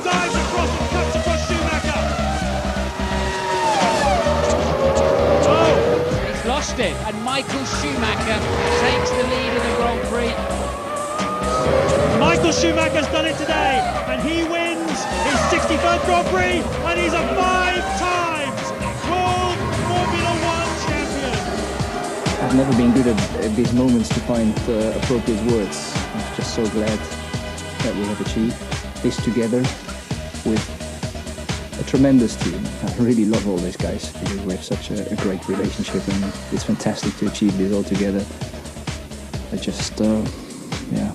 dives across and cuts across Schumacher. Oh! He's lost it, and Michael Schumacher takes the lead in the Grand Prix. Michael Schumacher's done it today, and he wins his 61st Grand Prix, and he's a 5 times World Formula One champion. I've never been good at these moments to find appropriate words. I'm just so glad that we have achieved this together with a tremendous team. I really love all these guys because we have such a great relationship, and it's fantastic to achieve this all together. I just, yeah,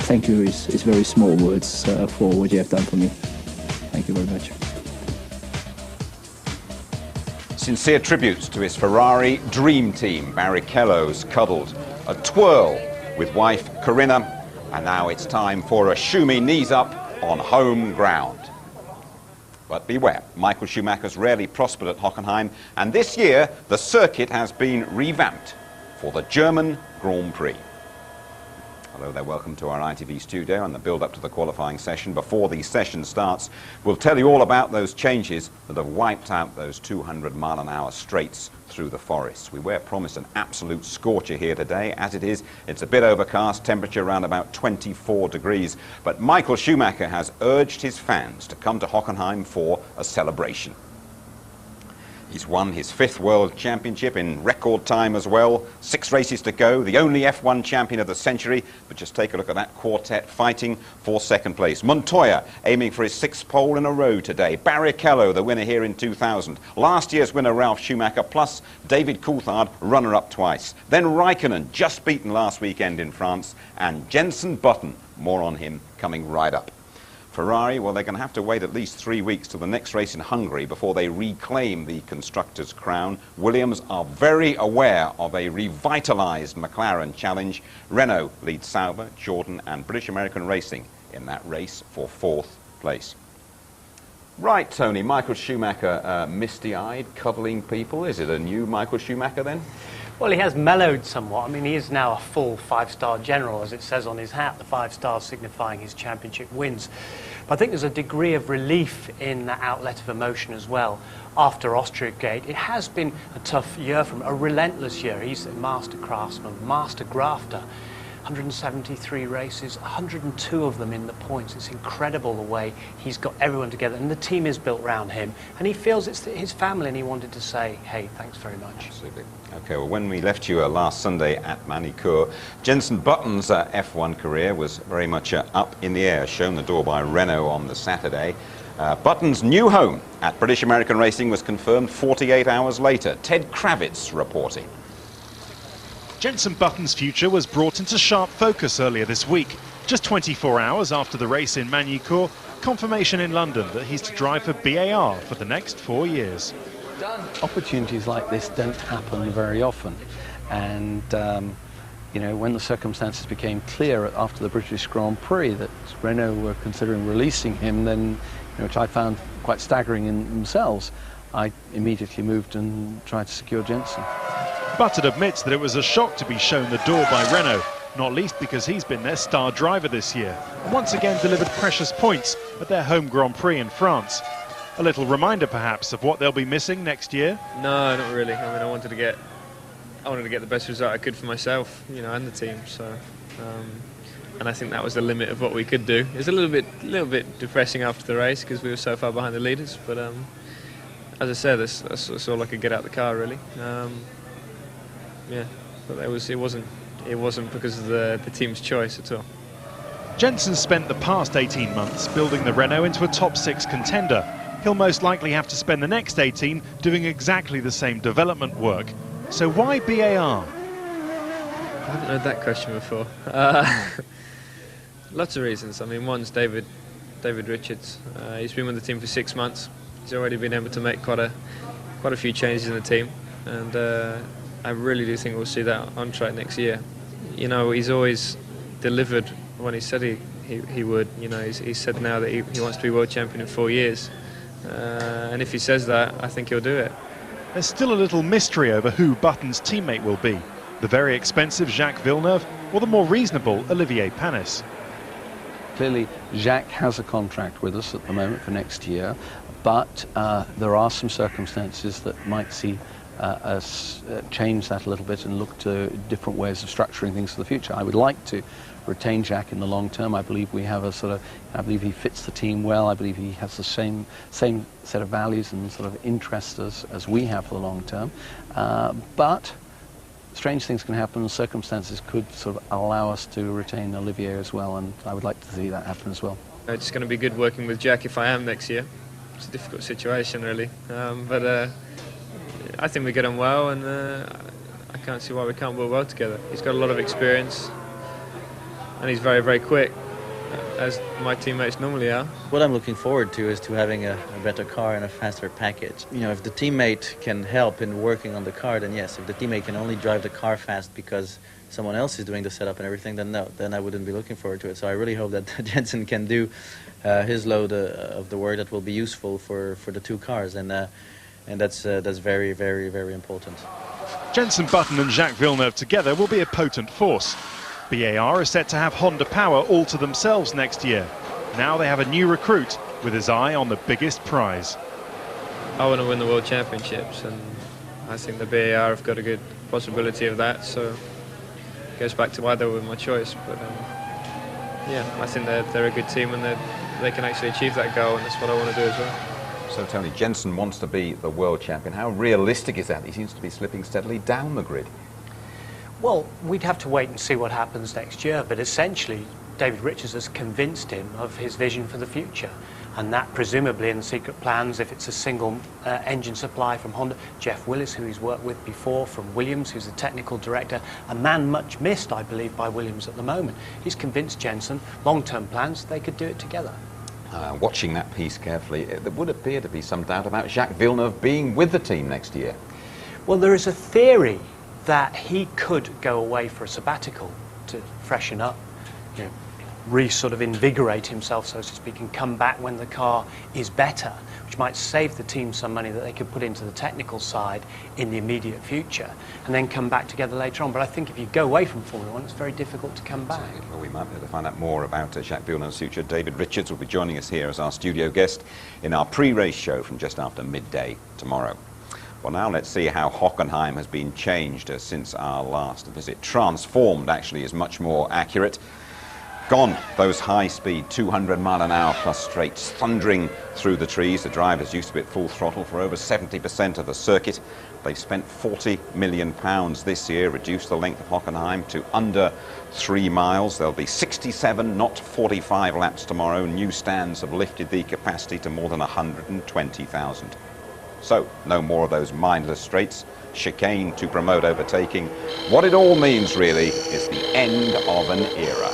thank you is very small words for what you have done for me. Thank you very much. Sincere tributes to his Ferrari dream team. Barrichello's cuddled a twirl with wife Corinna, and now it's time for a Schumi knees up on home ground. But beware, Michael Schumacher's rarely prospered at Hockenheim, and this year the circuit has been revamped for the German Grand Prix. Hello there, welcome to our ITV studio and the build-up to the qualifying session. Before the session starts, we'll tell you all about those changes that have wiped out those 200-mile-an-hour straights through the forests. We were promised an absolute scorcher here today. As it is, it's a bit overcast, temperature around about 24 degrees. But Michael Schumacher has urged his fans to come to Hockenheim for a celebration. He's won his 5th World Championship in record time as well. 6 races to go, the only F1 champion of the century. But just take a look at that quartet fighting for 2nd place. Montoya aiming for his 6th pole in a row today. Barrichello, the winner here in 2000. Last year's winner Ralf Schumacher, plus David Coulthard, runner-up twice. Then Raikkonen, just beaten last weekend in France. And Jenson Button, more on him coming right up. Ferrari, well, they're going to have to wait at least 3 weeks till the next race in Hungary before they reclaim the constructors' crown. Williams are very aware of a revitalised McLaren challenge. Renault leads Sauber, Jordan and British American Racing in that race for 4th place. Right, Tony, Michael Schumacher misty-eyed, cuddling people. Is it a new Michael Schumacher then? Well, he has mellowed somewhat. I mean, he is now a full 5-star general, as it says on his hat, the 5 stars signifying his championship wins. But I think there's a degree of relief in that outlet of emotion as well. After Austria Gate, it has been a tough year for him, a relentless year. He's a master craftsman, master grafter. 173 races, 102 of them in the points. It's incredible the way he's got everyone together, and the team is built around him, and he feels it's his family, and he wanted to say, hey, thanks very much. Absolutely. Okay, well, when we left you last Sunday at Manicourt, Jenson Button's F1 career was very much up in the air, shown the door by Renault on the Saturday. Button's new home at British American Racing was confirmed 48 hours later. Ted Kravitz reporting. Jenson Button's future was brought into sharp focus earlier this week. Just 24 hours after the race in Manicourt, confirmation in London that he's to drive for BAR for the next 4 years. Opportunities like this don't happen very often, and you know, when the circumstances became clear after the British Grand Prix that Renault were considering releasing him, then, you know, which I found quite staggering in themselves, I immediately moved and tried to secure Jenson. Button admits that it was a shock to be shown the door by Renault, not least because he's been their star driver this year, and once again delivered precious points at their home Grand Prix in France. A little reminder, perhaps, of what they'll be missing next year? No, not really. I mean, I wanted to get the best result I could for myself, you know, and the team. So, and I think that was the limit of what we could do. It was a little bit depressing after the race because we were so far behind the leaders. But as I said, that's all I could get out of the car, really. Yeah, but it wasn't because of the team's choice at all. Jenson spent the past 18 months building the Renault into a top 6 contender. He'll most likely have to spend the next 18 doing exactly the same development work. So why BAR? I haven't heard that question before. Lots of reasons. I mean, one's David Richards. He's been with the team for 6 months. He's already been able to make quite a few changes in the team, and I really do think we'll see that on track next year. You know, he's always delivered when he said he would. You know, he's said now that he wants to be world champion in 4 years, and if he says that, I think he'll do it. There's still a little mystery over who Button's teammate will be. The very expensive Jacques Villeneuve or the more reasonable Olivier Panis. Clearly, Jacques has a contract with us at the moment for next year, but there are some circumstances that might see us change that a little bit and look to different ways of structuring things for the future. I would like to retain Jacques in the long term. I believe we have I believe he fits the team well. I believe he has the same set of values and sort of interests as we have for the long term. But strange things can happen, and circumstances could sort of allow us to retain Olivier as well, and I would like to see that happen as well. It's going to be good working with Jack if I am next year. It's a difficult situation, really, but I think we get on well, and I can't see why we can't work well together. He's got a lot of experience, and he's very, very quick, as my teammates normally are. What I'm looking forward to is to having a better car and a faster package. You know, if the teammate can help in working on the car, then yes. If the teammate can only drive the car fast because someone else is doing the setup and everything, then no, then I wouldn't be looking forward to it. So I really hope that Jensen can do his load of the work that will be useful for the two cars, and that's very, very, very important. Jensen Button and Jacques Villeneuve together will be a potent force. BAR is set to have Honda power all to themselves next year. Now they have a new recruit with his eye on the biggest prize. I want to win the World Championships, and I think the BAR have got a good possibility of that, so it goes back to why they were my choice. But yeah, I think they're a good team, and they can actually achieve that goal, and that's what I want to do as well. So, Tony, Jensen wants to be the world champion. How realistic is that? He seems to be slipping steadily down the grid. Well, we'd have to wait and see what happens next year, but essentially David Richards has convinced him of his vision for the future, and that presumably in the secret plans, if it's a single engine supply from Honda. Jeff Willis, who he's worked with before from Williams, who's the technical director, a man much missed, I believe, by Williams at the moment. He's convinced Jensen, long-term plans, they could do it together. Watching that piece carefully, there would appear to be some doubt about Jacques Villeneuve being with the team next year. Well, there is a theory that he could go away for a sabbatical to freshen up, you know, sort of invigorate himself, so to speak, and come back when the car is better, which might save the team some money that they could put into the technical side in the immediate future, and then come back together later on. But I think if you go away from Formula One, it's very difficult to come back. Well, we might be able to find out more about Jacques Villeneuve's future. David Richards will be joining us here as our studio guest in our pre-race show from just after midday tomorrow. Well, now let's see how Hockenheim has been changed since our last visit. Transformed, actually, is much more accurate. Gone, those high-speed 200-mile-an-hour plus straights thundering through the trees. The drivers used to be at full throttle for over 70% of the circuit. They've spent £40 million this year, reduced the length of Hockenheim to under 3 miles. There'll be 67, not 45 laps tomorrow. New stands have lifted the capacity to more than 120,000. So, no more of those mindless straights, chicane to promote overtaking. What it all means, really, is the end of an era.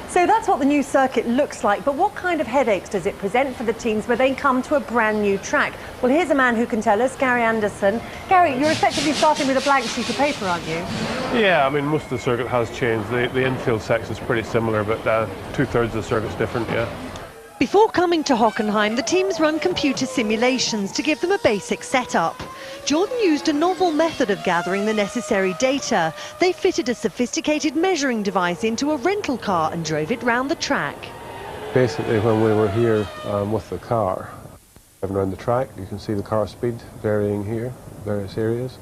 So that's what the new circuit looks like, but what kind of headaches does it present for the teams when they come to a brand new track? Well, here's a man who can tell us, Gary Anderson. Gary, you're effectively starting with a blank sheet of paper, aren't you? Yeah, I mean, most of the circuit has changed. The infield section is pretty similar, but 2/3 of the circuit's different, yeah. Before coming to Hockenheim, the teams run computer simulations to give them a basic setup. Jordan used a novel method of gathering the necessary data. They fitted a sophisticated measuring device into a rental car and drove it round the track. Basically, when we were here with the car, driving around the track, you can see the car speed varying here, various areas.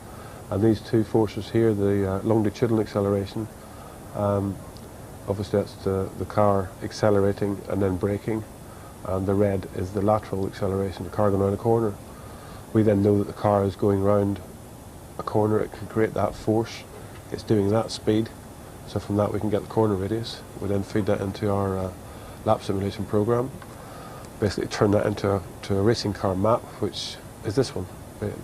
And these two forces here, the longitudinal acceleration, obviously that's the car accelerating and then braking. And the red is the lateral acceleration, the car going around a corner. We then know that the car is going round a corner, it can create that force. It's doing that speed, so from that we can get the corner radius. We then feed that into our lap simulation program. Basically turn that into a racing car map, which is this one.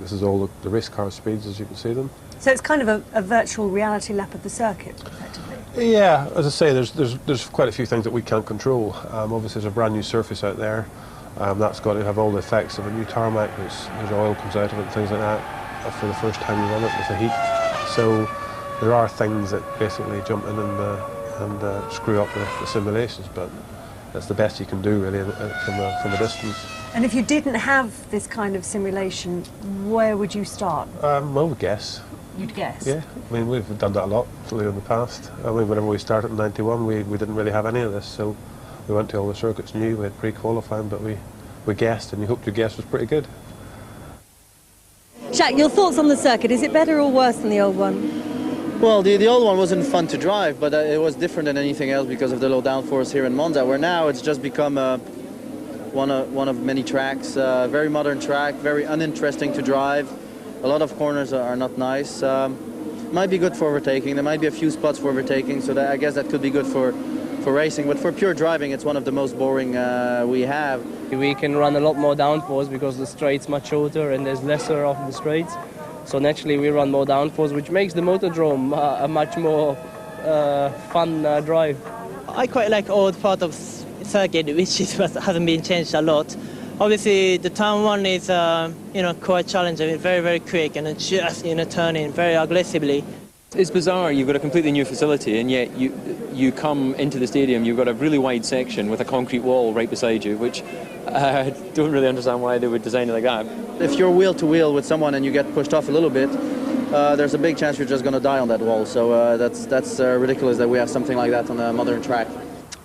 This is all the race car speeds as you can see them. So it's kind of a virtual reality lap of the circuit, effectively. Yeah, as I say, there's quite a few things that we can't control. Obviously, there's a brand new surface out there. That's got to have all the effects of a new tarmac. There's oil comes out of it and things like that for the first time you run it with the heat. So there are things that basically jump in and screw up the simulations, but that's the best you can do really from a distance. And if you didn't have this kind of simulation, where would you start? Well, we guess. you'd guess? Yeah, I mean, we've done that a lot in the past. I mean, whenever we started in 91, we didn't really have any of this, so we went to all the circuits new, we had pre-qualifying, but we guessed, and you hoped your guess was pretty good. Jack, your thoughts on the circuit? Is it better or worse than the old one? Well, the old one wasn't fun to drive, but it was different than anything else because of the low downforce here in Monza, where now it's just become one of many tracks. Very modern track, very uninteresting to drive. A lot of corners are not nice. Might be good for overtaking. There might be a few spots for overtaking, so I guess that could be good for racing. But for pure driving, it's one of the most boring we have. We can run a lot more downforce because the straight's much shorter and there's lesser of the straights. So naturally we run more downforce, which makes the motordrome a much more fun drive. I quite like old part of circuit, which hasn't been changed a lot. Obviously, the turn one is quite challenging, very, very quick, and it's just turning very aggressively. It's bizarre. You've got a completely new facility, and yet you come into the stadium. You've got a really wide section with a concrete wall right beside you, which I don't really understand why they would design it like that. If you're wheel to wheel with someone and you get pushed off a little bit, there's a big chance you're just going to die on that wall. So that's ridiculous that we have something like that on a modern track.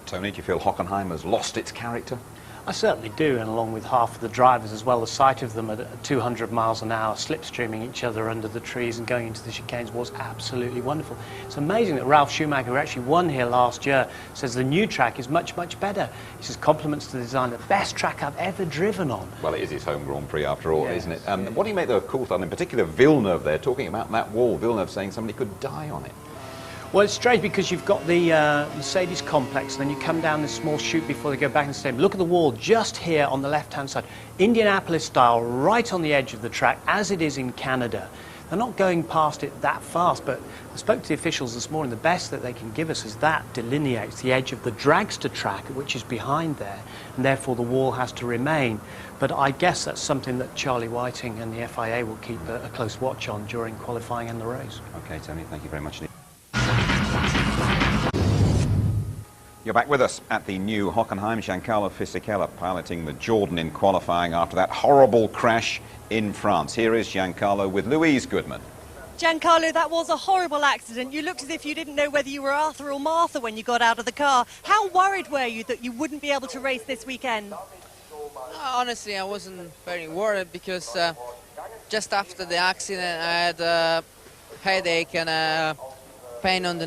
Tony, do you feel Hockenheim has lost its character? I certainly do, and along with half of the drivers as well, the sight of them at 200 miles an hour, slipstreaming each other under the trees and going into the chicanes was absolutely wonderful. It's amazing that Ralf Schumacher, who actually won here last year, says the new track is much, much better. He says compliments to the design, the best track I've ever driven on. Well, it is his home Grand Prix after all, isn't it? What do you make of Coulthard, in particular Villeneuve there, talking about that wall, Villeneuve saying somebody could die on it? Well, it's strange because you've got the Mercedes complex, and then you come down this small chute before they go back in the stadium. Look at the wall just here on the left-hand side. Indianapolis style, right on the edge of the track, as it is in Canada. They're not going past it that fast, but I spoke to the officials this morning. The best that they can give us is that delineates the edge of the dragster track, which is behind there, and therefore the wall has to remain. But I guess that's something that Charlie Whiting and the FIA will keep a close watch on during qualifying and the race. OK, Tony, thank you very much. You're back with us at the new Hockenheim. Giancarlo Fisichella piloting the Jordan in qualifying after that horrible crash in France. Here is Giancarlo with Louise Goodman. Giancarlo, that was a horrible accident. You looked as if you didn't know whether you were Arthur or Martha when you got out of the car. How worried were you that you wouldn't be able to race this weekend? Honestly, I wasn't very worried because just after the accident I had a headache and pain on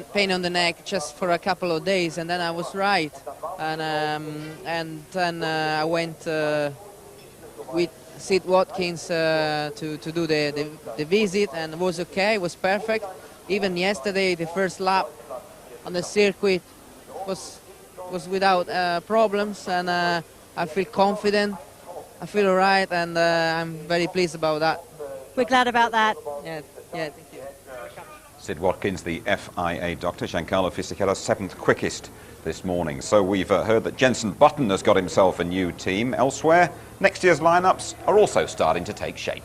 the neck just for a couple of days, and then I was right, and then I went with Sid Watkins to do the visit, and it was okay, it was perfect. Even yesterday the first lap on the circuit was without problems, and I feel confident, I feel alright, and I'm very pleased about that. We're glad about that. Yeah, thank you. Sid Watkins, the FIA doctor. Giancarlo Fisichella, 7th quickest this morning. So we've heard that Jenson Button has got himself a new team. Elsewhere, next year's lineups are also starting to take shape.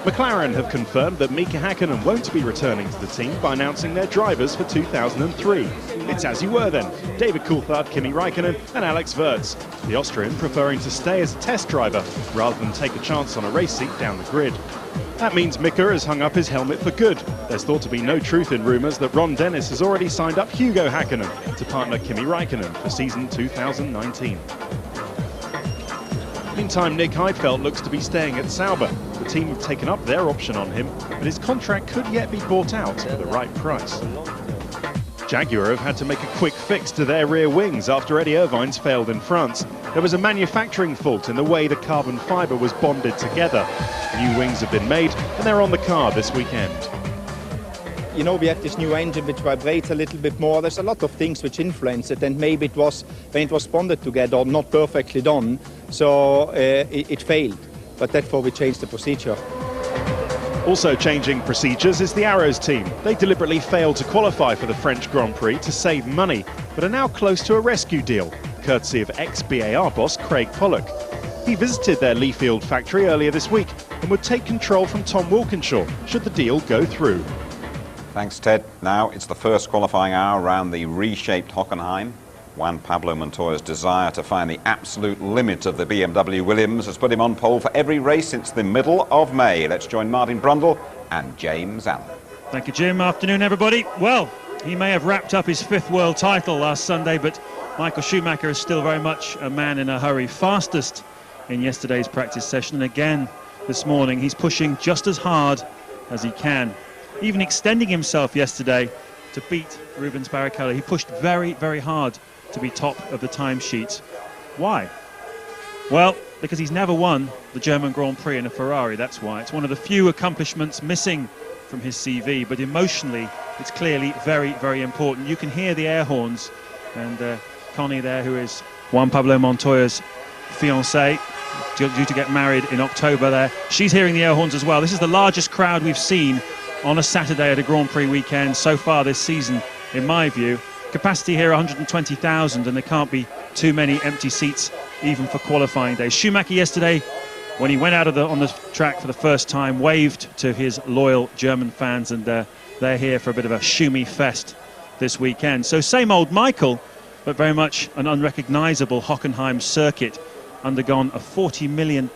McLaren have confirmed that Mika Häkkinen won't be returning to the team by announcing their drivers for 2003. It's as you were then, David Coulthard, Kimi Räikkönen and Alex Wurz. The Austrian preferring to stay as a test driver rather than take a chance on a race seat down the grid. That means Mika has hung up his helmet for good. There's thought to be no truth in rumours that Ron Dennis has already signed up Hugo Häkkinen to partner Kimi Räikkönen for season 2019. Meantime, Nick Heidfeld looks to be staying at Sauber. The team have taken up their option on him, but his contract could yet be bought out for the right price. Jaguar have had to make a quick fix to their rear wings after Eddie Irvine's failed in France. There was a manufacturing fault in the way the carbon fibre was bonded together. New wings have been made and they're on the car this weekend. You know, we have this new engine which vibrates a little bit more. There's a lot of things which influence it, and maybe it was, when it was bonded together, not perfectly done, so it failed. But therefore we changed the procedure. Also changing procedures is the Arrows team. They deliberately failed to qualify for the French Grand Prix to save money, but are now close to a rescue deal, courtesy of ex-BAR boss Craig Pollock. He visited their Leafield factory earlier this week and would take control from Tom Wilkinshaw should the deal go through. Thanks, Ted. Now it's the first qualifying hour around the reshaped Hockenheim. Juan Pablo Montoya's desire to find the absolute limit of the BMW Williams has put him on pole for every race since the middle of May. Let's join Martin Brundle and James Allen. Thank you, Jim. Afternoon, everybody. Well, he may have wrapped up his 5th world title last Sunday, but Michael Schumacher is still very much a man in a hurry. Fastest in yesterday's practice session, and again this morning he's pushing just as hard as he can, even extending himself yesterday to beat Rubens Barrichello. He pushed very, very hard to be top of the timesheet. Why? Well, because he's never won the German Grand Prix in a Ferrari, that's why. It's one of the few accomplishments missing from his CV, but emotionally it's clearly very, very important. You can hear the air horns, and Connie there, who is Juan Pablo Montoya's fiancée, due to get married in October there, she's hearing the air horns as well. This is the largest crowd we've seen on a Saturday at a Grand Prix weekend so far this season, in my view. Capacity here 120,000, and there can't be too many empty seats even for qualifying day. Schumacher yesterday, when he went out on the track for the first time, waved to his loyal German fans, and they're here for a bit of a Schumi fest this weekend. So same old Michael, but very much an unrecognisable Hockenheim circuit, undergone a £40 million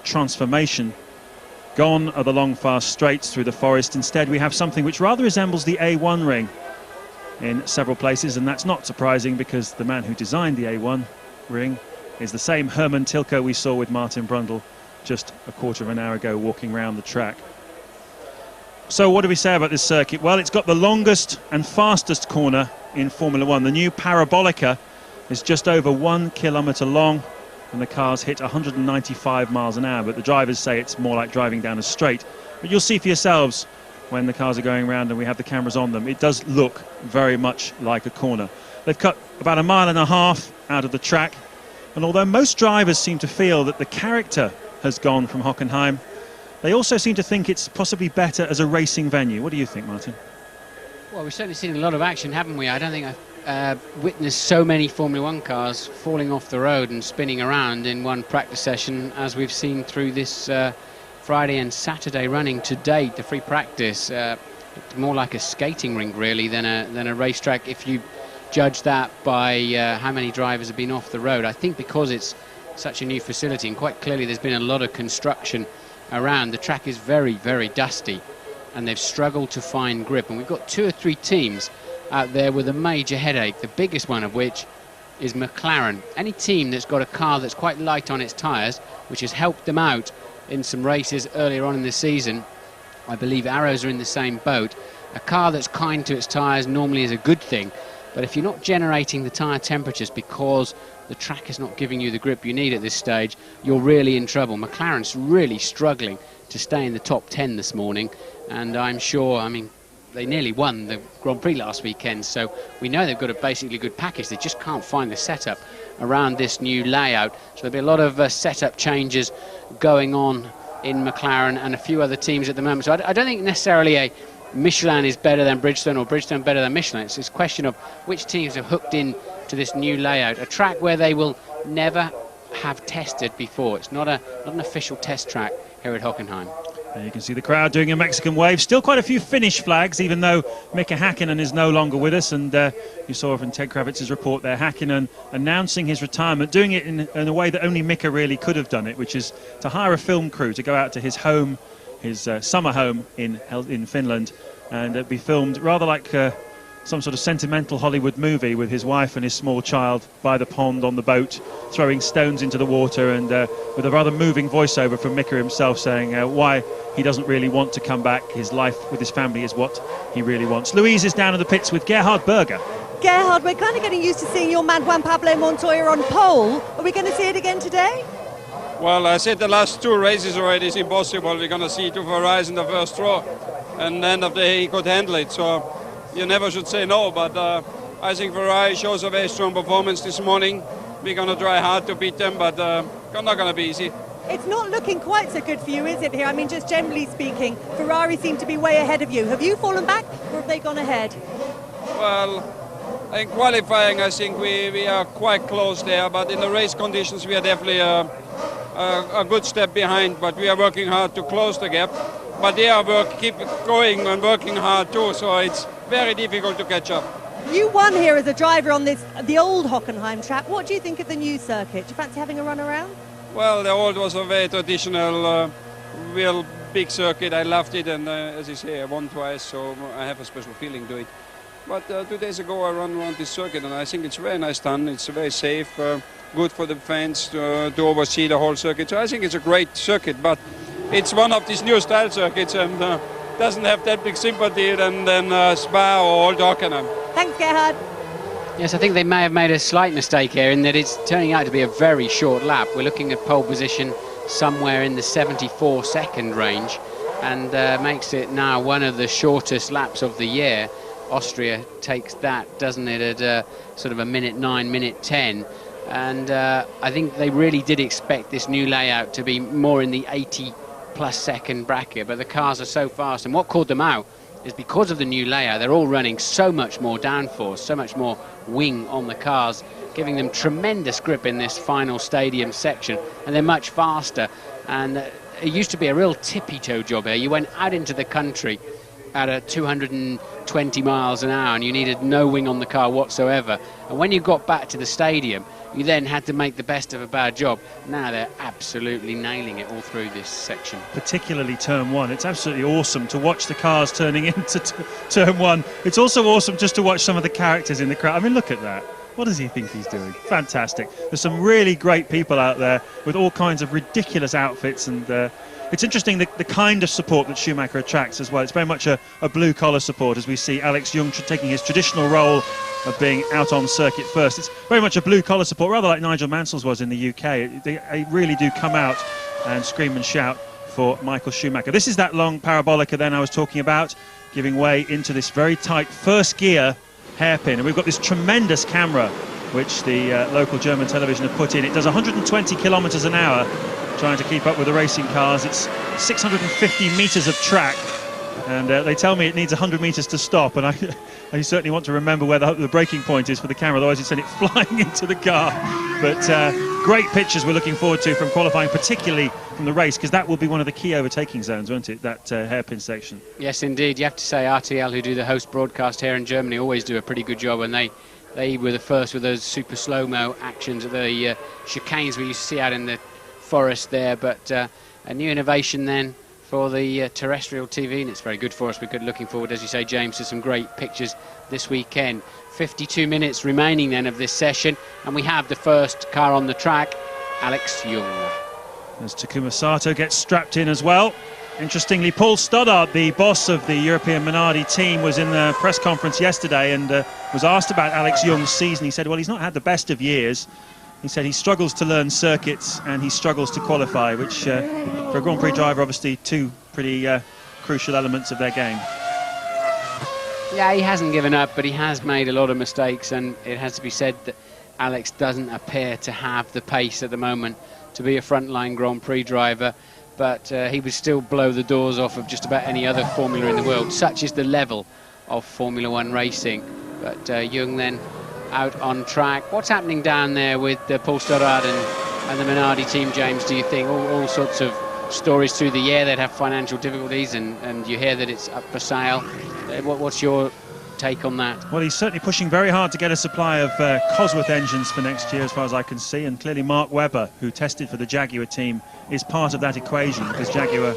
transformation. Gone are the long fast straights through the forest. Instead we have something which rather resembles the A1 ring in several places, and that's not surprising because the man who designed the A1 ring is the same Hermann Tilke we saw with Martin Brundle just a quarter of an hour ago walking around the track. So what do we say about this circuit? Well, it's got the longest and fastest corner in Formula One. The new Parabolica is just over 1 kilometre long, and the cars hit 195 miles an hour, but the drivers say it's more like driving down a straight. But you'll see for yourselves when the cars are going around and we have the cameras on them, it does look very much like a corner. They've cut about 1.5 miles out of the track, and although most drivers seem to feel that the character has gone from Hockenheim, they also seem to think it's possibly better as a racing venue. What do you think, Martin? Well, we've certainly seen a lot of action, haven't we? I don't think I've witnessed so many Formula One cars falling off the road and spinning around in one practice session as we've seen through this Friday and Saturday running to date. The free practice more like a skating rink really than a racetrack, if you judge that by how many drivers have been off the road. I think because it's such a new facility, and quite clearly there's been a lot of construction around, the track is very, very dusty, and they've struggled to find grip. And we've got 2 or 3 teams out there with a major headache, the biggest one of which is McLaren. Any team that's got a car that's quite light on its tyres, which has helped them out in some races earlier on in the season, I believe Arrows are in the same boat. A car that's kind to its tyres normally is a good thing, but if you're not generating the tyre temperatures because the track is not giving you the grip you need at this stage, you're really in trouble. McLaren's really struggling to stay in the top 10 this morning, and I'm sure, I mean, they nearly won the Grand Prix last weekend, so we know they've got a basically good package. They just can't find the setup around this new layout. So there'll be a lot of setup changes going on in McLaren and a few other teams at the moment. So I don't think necessarily a Michelin is better than Bridgestone or Bridgestone better than Michelin. It's this question of which teams have hooked in to this new layout, a track where they will never have tested before. It's not an official test track here at Hockenheim. And you can see the crowd doing a Mexican wave. Still quite a few Finnish flags, even though Mika Häkkinen is no longer with us. And you saw from Ted Kravitz's report there, Häkkinen announcing his retirement, doing it in a way that only Mika really could have done it, which is to hire a film crew to go out to his home, his summer home in Finland, and be filmed rather like some sort of sentimental Hollywood movie with his wife and his small child by the pond on the boat, throwing stones into the water, and with a rather moving voiceover from Mika himself saying why he doesn't really want to come back. His life with his family is what he really wants. Louise is down in the pits with Gerhard Berger. Gerhard, we're kind of getting used to seeing your man Juan Pablo Montoya on pole. Are we going to see it again today? Well, I said the last 2 races already is impossible. We're going to see 2 Ferraris in the first row, and at the end of the day he could handle it. So you never should say no, but I think Ferrari shows a very strong performance this morning. We're going to try hard to beat them, but not going to be easy. It's not looking quite so good for you, is it, here? I mean, just generally speaking, Ferrari seem to be way ahead of you. Have you fallen back, or have they gone ahead? Well, in qualifying, I think we are quite close there, but in the race conditions, we are definitely a good step behind, but we are working hard to close the gap. But they are keep going and working hard too, so it's very difficult to catch up. You won here as a driver on the old Hockenheim track. What do you think of the new circuit? Do you fancy having a run around? Well, the old was a very traditional, real big circuit. I loved it, and as you say, I won twice, so I have a special feeling to it. But 2 days ago I ran around this circuit, and I think it's very nice done. It's very safe, good for the fans to oversee the whole circuit. So I think it's a great circuit, but it's one of these new style circuits, and doesn't have that big sympathy than Spa or Old Hockenheim. Thanks, Gerhard. Yes, I think they may have made a slight mistake here in that it's turning out to be a very short lap. We're looking at pole position somewhere in the 74-second range, and makes it now one of the shortest laps of the year. Austria takes that, doesn't it, at sort of a minute 9, minute 10. And I think they really did expect this new layout to be more in the 80-plus second bracket, but the cars are so fast. And what called them out is because of the new layout, they're all running so much more downforce, so much more wing on the cars, giving them tremendous grip in this final stadium section, and they're much faster. And it used to be a real tippy-toe job here. You went out into the country at a 220 miles an hour and you needed no wing on the car whatsoever. And when you got back to the stadium, you then had to make the best of a bad job. Now they're absolutely nailing it all through this section. Particularly turn 1. It's absolutely awesome to watch the cars turning into turn 1. It's also awesome just to watch some of the characters in the crowd. I mean, look at that. What does he think he's doing? Fantastic. There's some really great people out there with all kinds of ridiculous outfits, and it's interesting the kind of support that Schumacher attracts as well. It's very much a blue-collar support, as we see Alex Young taking his traditional role of being out on circuit first. It's very much a blue-collar support, rather like Nigel Mansell's was in the UK. They really do come out and scream and shout for Michael Schumacher. This is that long parabolica then I was talking about, giving way into this very tight first gear hairpin. And we've got this tremendous camera, which the local German television have put in. It does 120 kilometers an hour, trying to keep up with the racing cars. It's 650 meters of track, and they tell me it needs 100 meters to stop, and I certainly want to remember where the braking point is for the camera, otherwise you'd send it flying into the car. But great pictures we're looking forward to from qualifying, particularly from the race, because that will be one of the key overtaking zones, won't it, that hairpin section? Yes, indeed. You have to say RTL, who do the host broadcast here in Germany, always do a pretty good job, and they were the first with those super slow-mo actions at the chicanes we used to see out in the forest there. But a new innovation then for the terrestrial TV, and it's very good for us. We're looking forward, as you say, James, to some great pictures this weekend. 52 minutes remaining then of this session, and we have the first car on the track, Alex Young. As Takuma Sato gets strapped in as well. Interestingly, Paul Stoddart, the boss of the European Minardi team, was in the press conference yesterday and was asked about Alex Young's season. He said, well, he's not had the best of years. He said he struggles to learn circuits and he struggles to qualify, which for a Grand Prix driver, obviously two pretty crucial elements of their game. Yeah, he hasn't given up, but he has made a lot of mistakes, and it has to be said that Alex doesn't appear to have the pace at the moment to be a frontline Grand Prix driver, but he would still blow the doors off of just about any other Formula in the world. Such is the level of Formula One racing. But Young then out on track. What's happening down there with Paul Stoddart and the Minardi team, James, do you think? All sorts of stories through the year. They'd have financial difficulties, and you hear that it's up for sale. What's your take on that? Well, he's certainly pushing very hard to get a supply of Cosworth engines for next year, as far as I can see, and clearly Mark Webber, who tested for the Jaguar team, is part of that equation, because Jaguar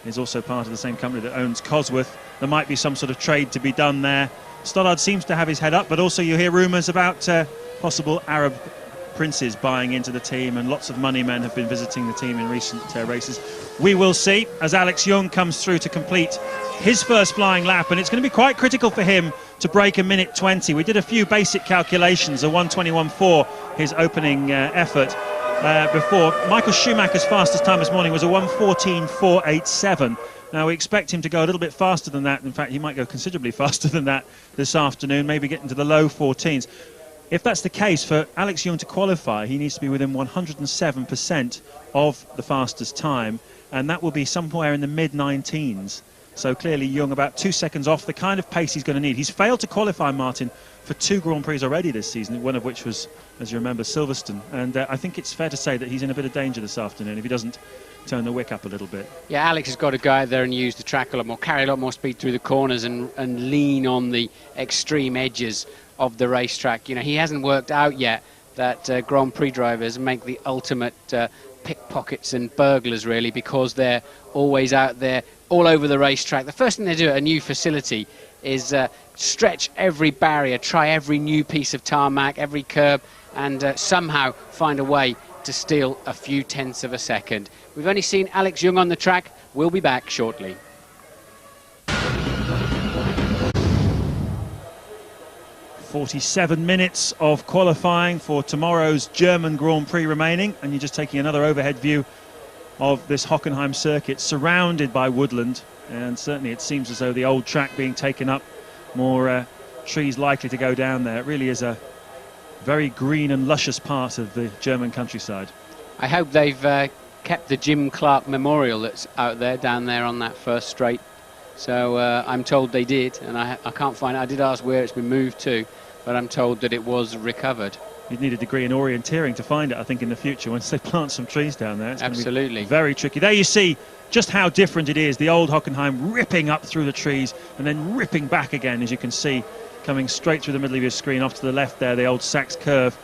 is also part of the same company that owns Cosworth. There might be some sort of trade to be done there. Stoddard seems to have his head up, but also you hear rumours about possible Arab princes buying into the team, and lots of money men have been visiting the team in recent races. We will see as Alex Young comes through to complete his first flying lap, and it's going to be quite critical for him to break a minute 20. We did a few basic calculations, a 1:21.4 his opening effort before. Michael Schumacher's fastest time this morning was a 1:14.487. Now we expect him to go a little bit faster than that. In fact, he might go considerably faster than that this afternoon, maybe get into the low 14s. If that's the case, for Alex Young to qualify, he needs to be within 107% of the fastest time, and that will be somewhere in the mid-19s. So clearly Young about 2 seconds off the kind of pace he's going to need. He's failed to qualify, Martin, for 2 Grand Prix already this season, one of which was, as you remember, Silverstone. And I think it's fair to say that he's in a bit of danger this afternoon if he doesn't turn the wick up a little bit. Yeah, Alex has got to go out there and use the track a lot more, carry a lot more speed through the corners and lean on the extreme edges of the racetrack. You know, he hasn't worked out yet that Grand Prix drivers make the ultimate pickpockets and burglars, really, because they're always out there all over the racetrack. The first thing they do at a new facility is stretch every barrier, try every new piece of tarmac, every curb, and somehow find a way to steal a few tenths of a second. We've only seen Alex Young on the track. We'll be back shortly. "47 minutes of qualifying for tomorrow's German Grand Prix remaining, and you're just taking another overhead view of this Hockenheim circuit surrounded by woodland, and certainly it seems as though the old track being taken up, more trees likely to go down there. It really is a very green and luscious part of the German countryside. I hope they've kept the Jim Clark Memorial that's out there, down there on that first straight. So I'm told they did, and I can't find it. I did ask where it's been moved to, but I'm told that it was recovered. You'd need a degree in orienteering to find it, I think, in the future, once they plant some trees down there. It's absolutely very tricky. There you see just how different it is. The old Hockenheim ripping up through the trees and then ripping back again, as you can see, coming straight through the middle of your screen. Off to the left there, the old Sachs curve.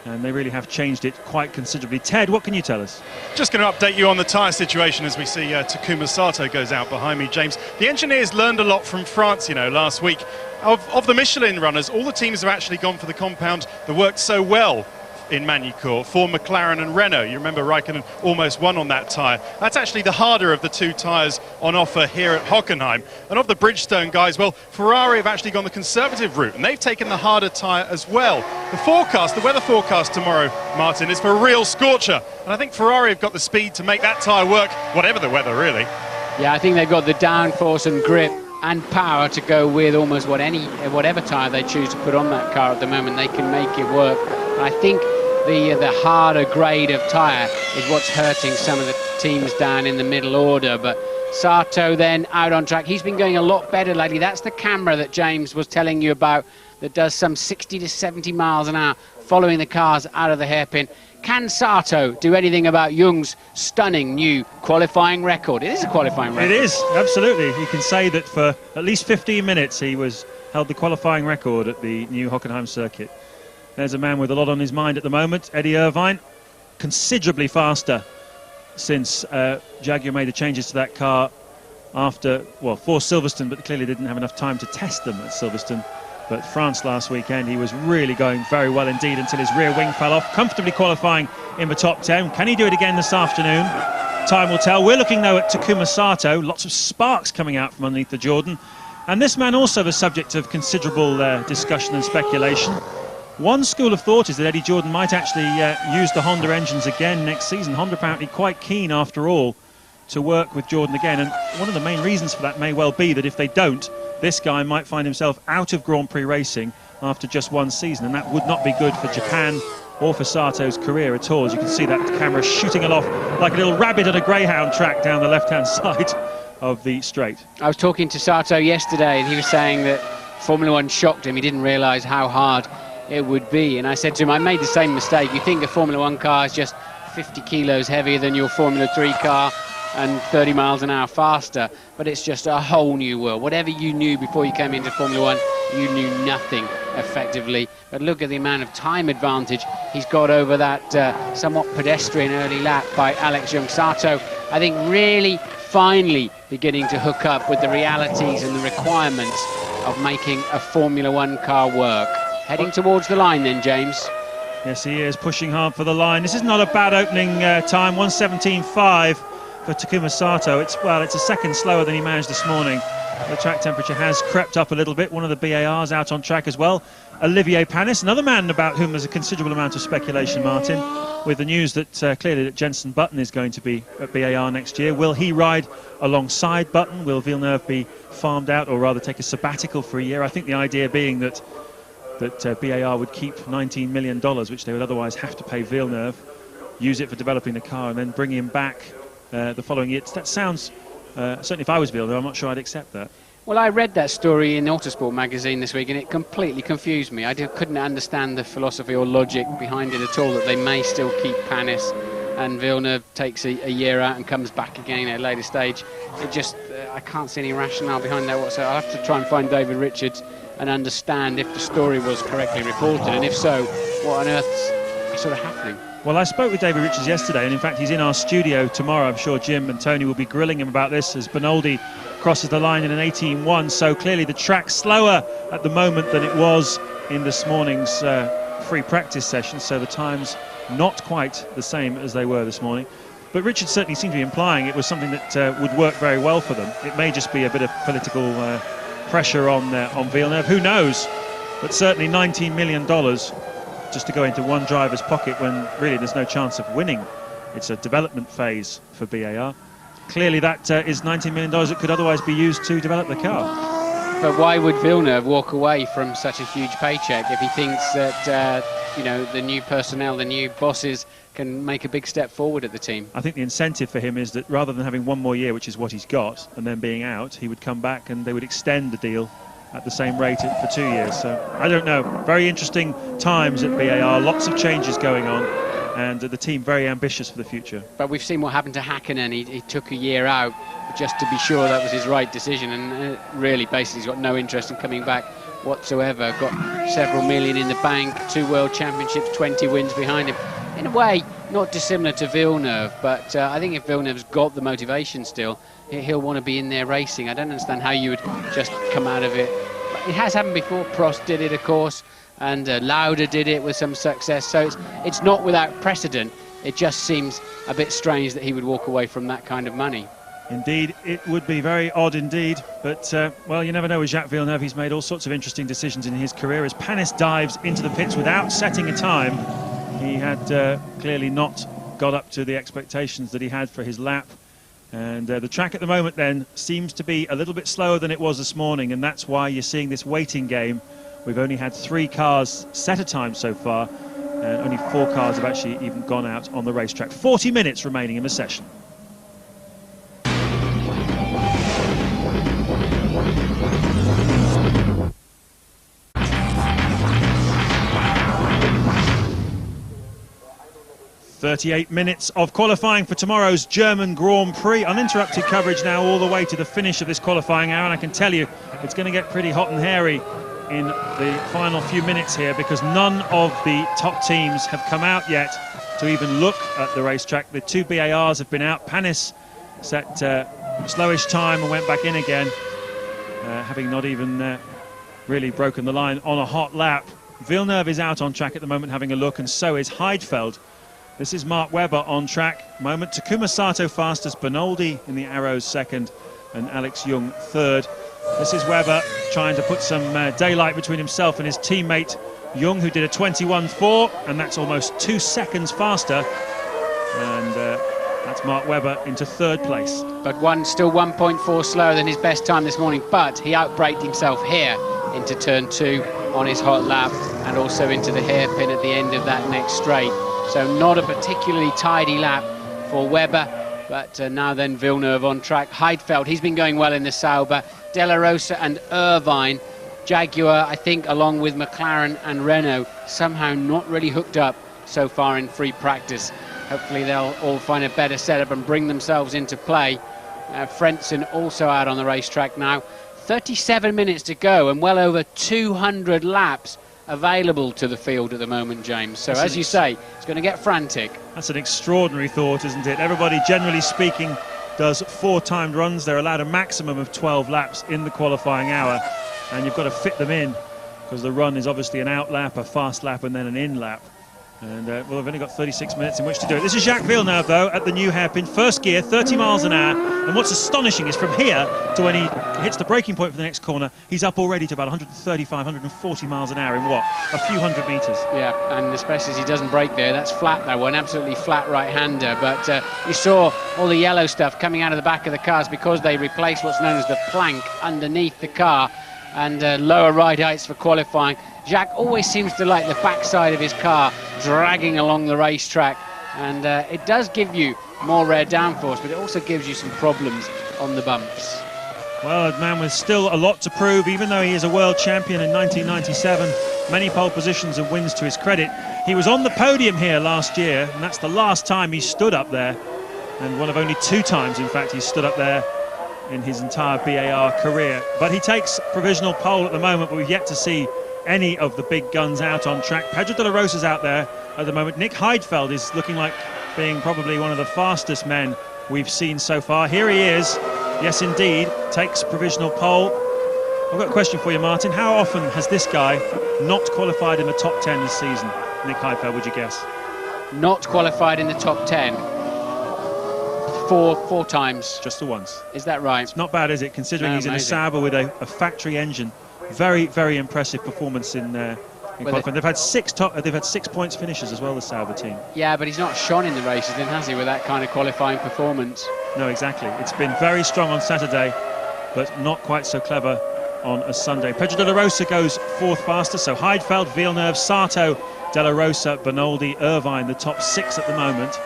And they really have changed it quite considerably. Ted, what can you tell us? Just going to update you on the tyre situation as we see Takuma Sato goes out behind me, James. The engineers learned a lot from France, you know, last week. Of the Michelin runners, all the teams have actually gone for the compound that worked so well in Magny-Cours for McLaren and Renault. You remember Raikkonen almost won on that tyre. That's actually the harder of the two tyres on offer here at Hockenheim. And of the Bridgestone guys, well, Ferrari have actually gone the conservative route, and they've taken the harder tyre as well. The forecast, the weather forecast tomorrow, Martin, is for a real scorcher. And I think Ferrari have got the speed to make that tyre work, whatever the weather, really. Yeah, I think they've got the downforce and grip and power to go with almost whatever tyre they choose to put on that car at the moment. They can make it work. And I think the harder grade of tyre is what's hurting some of the teams down in the middle order. But Sato then out on track. He's been going a lot better lately. That's the camera that James was telling you about that does some 60 to 70 miles an hour following the cars out of the hairpin. Can Sato do anything about Jung's stunning new qualifying record? It is a qualifying record. It is, absolutely. You can say that for at least 15 minutes he held the qualifying record at the new Hockenheim circuit. There's a man with a lot on his mind at the moment, Eddie Irvine, considerably faster since Jaguar made the changes to that car for Silverstone, but clearly didn't have enough time to test them at Silverstone. But France last weekend, he was really going very well indeed until his rear wing fell off, comfortably qualifying in the top 10. Can he do it again this afternoon? Time will tell. We're looking now at Takuma Sato, lots of sparks coming out from underneath the Jordan. And this man also the subject of considerable discussion and speculation. One school of thought is that Eddie Jordan might actually use the Honda engines again next season. Honda apparently quite keen, after all, to work with Jordan again. And one of the main reasons for that may well be that if they don't, this guy might find himself out of Grand Prix racing after just one season. And that would not be good for Japan or for Sato's career at all. As you can see, that camera shooting aloft like a little rabbit at a greyhound track down the left-hand side of the straight. I was talking to Sato yesterday, and he was saying that Formula One shocked him. He didn't realise how hard it would be. And I said to him, I made the same mistake. You think a Formula One car is just 50 kilos heavier than your Formula 3 car and 30 miles an hour faster, but it's just a whole new world. Whatever you knew before you came into Formula One, you knew nothing effectively. But look at the amount of time advantage he's got over that somewhat pedestrian early lap by Alex Young. Sato, I think, really finally beginning to hook up with the realities and the requirements of making a Formula One car work. Heading towards the line then, James. Yes, he is pushing hard for the line. This is not a bad opening time, 1:17.5 for Takuma Sato. It's a second slower than he managed this morning. The track temperature has crept up a little bit. One of the BARs out on track as well. Olivier Panis, another man about whom there's a considerable amount of speculation, Martin, with the news that clearly that Jenson Button is going to be at BAR next year. Will he ride alongside Button? Will Villeneuve be farmed out, or rather take a sabbatical for a year? I think the idea being that BAR would keep $19 million, which they would otherwise have to pay Villeneuve, use it for developing the car, and then bring him back the following year. That sounds, certainly if I was Villeneuve, I'm not sure I'd accept that. Well, I read that story in Autosport magazine this week, and it completely confused me. I couldn't understand the philosophy or logic behind it at all, that they may still keep Panis and Villeneuve takes a year out and comes back again at a later stage. It just, I can't see any rationale behind that whatsoever. I'll have to try and find David Richards and understand if the story was correctly reported, and if so, what on earth's sort of happening. Well, I spoke with David Richards yesterday, and in fact he's in our studio tomorrow. I'm sure Jim and Tony will be grilling him about this as Benoldi crosses the line in an 18.1. So clearly the track's slower at the moment than it was in this morning's free practice session, so the times not quite the same as they were this morning. But Richards certainly seemed to be implying it was something that would work very well for them. It may just be a bit of political pressure on Villeneuve, who knows? But certainly $19 million just to go into one driver's pocket when really there's no chance of winning. It's a development phase for BAR. Clearly that is $19 million that could otherwise be used to develop the car. But why would Villeneuve walk away from such a huge paycheck if he thinks that, you know, the new personnel, the new bosses can make a big step forward at the team? I think the incentive for him is that rather than having one more year, which is what he's got, and then being out, he would come back and they would extend the deal at the same rate for 2 years. So I don't know. Very interesting times at BAR. Lots of changes going on, and the team very ambitious for the future. But we've seen what happened to Hakkinen. He took a year out just to be sure that was his right decision, and really basically he's got no interest in coming back whatsoever. Got several million in the bank, 2 World Championships, 20 wins behind him. In a way, not dissimilar to Villeneuve, but I think if Villeneuve's got the motivation still, he'll want to be in there racing. I don't understand how you would just come out of it. It has happened before. Prost did it, of course, and Lauda did it with some success. So it's not without precedent. It just seems a bit strange that he would walk away from that kind of money. Indeed, it would be very odd indeed. But, well, you never know with Jacques Villeneuve. He's made all sorts of interesting decisions in his career. As Panis dives into the pits without setting a time, he had clearly not got up to the expectations that he had for his lap. And the track at the moment then seems to be a little bit slower than it was this morning, and that's why you're seeing this waiting game. We've only had 3 cars set a time so far, and only 4 cars have actually even gone out on the racetrack. 40 minutes remaining in the session. .38 minutes of qualifying for tomorrow's German Grand Prix. Uninterrupted coverage now all the way to the finish of this qualifying hour, and I can tell you it's going to get pretty hot and hairy in the final few minutes here, because none of the top teams have come out yet to even look at the racetrack. The 2 BARs have been out. Panis set slowish time and went back in again, having not even really broken the line on a hot lap. Villeneuve is out on track at the moment having a look, and so is Heidfeld. This is Mark Webber on track. Moment. Takuma Sato fastest, Benoldi in the Arrows second, and Alex Young third. This is Webber trying to put some daylight between himself and his teammate Young, who did a 21.4, and that's almost 2 seconds faster. And that's Mark Webber into third place. But still 1.4 slower than his best time this morning, but he outbraked himself here into turn 2 on his hot lap, and also into the hairpin at the end of that next straight. So not a particularly tidy lap for Webber, but now then Villeneuve on track. Heidfeld, he's been going well in the Sauber. De La Rosa and Irvine. Jaguar, I think, along with McLaren and Renault, somehow not really hooked up so far in free practice. Hopefully they'll all find a better setup and bring themselves into play. Frentzen also out on the racetrack now. 37 minutes to go and well over 200 laps available to the field at the moment, James. So as you say, it's going to get frantic. That's an extraordinary thought, isn't it? Everybody, generally speaking, does 4 timed runs. They're allowed a maximum of 12 laps in the qualifying hour, and you've got to fit them in, because the run is obviously an out lap, a fast lap, and then an in lap. And well, we've only got 36 minutes in which to do it. This is Jacques Villeneuve, though, at the new hairpin. First gear, 30 miles an hour. And what's astonishing is from here to when he hits the braking point for the next corner, he's up already to about 135, 140 miles an hour in what? A few hundred metres. Yeah, and especially as he doesn't brake there. That's flat, though, an absolutely flat right-hander. But you saw all the yellow stuff coming out of the back of the cars because they replaced what's known as the plank underneath the car, and lower ride heights for qualifying. Jacques always seems to like the backside of his car dragging along the racetrack, and it does give you more rear downforce, but it also gives you some problems on the bumps. Well, a man with still a lot to prove, even though he is a world champion in 1997, many pole positions and wins to his credit. He was on the podium here last year, and that's the last time he stood up there, and one of only 2 times, in fact, he stood up there in his entire BAR career. But he takes provisional pole at the moment, but we've yet to see any of the big guns out on track. Pedro de la Rosa's out there at the moment. Nick Heidfeld is looking like being probably one of the fastest men we've seen so far. Here he is, yes indeed, takes provisional pole. I've got a question for you, Martin. How often has this guy not qualified in the top 10 this season? Nick Heidfeld, would you guess? Not qualified in the top 10. Four times. Just the once. Is that right? It's not bad, is it, considering he's in a Sauber with a factory engine. Very, very impressive performance in qualifying. They've had 6 points finishes as well, the Sauber team. Yeah, but he's not shone in the races then, has he, with that kind of qualifying performance? No, exactly. It's been very strong on Saturday, but not quite so clever on a Sunday. Pedro de la Rosa goes 4th fastest, so Heidfeld, Villeneuve, Sato, de la Rosa, Bernoldi, Irvine, the top 6 at the moment.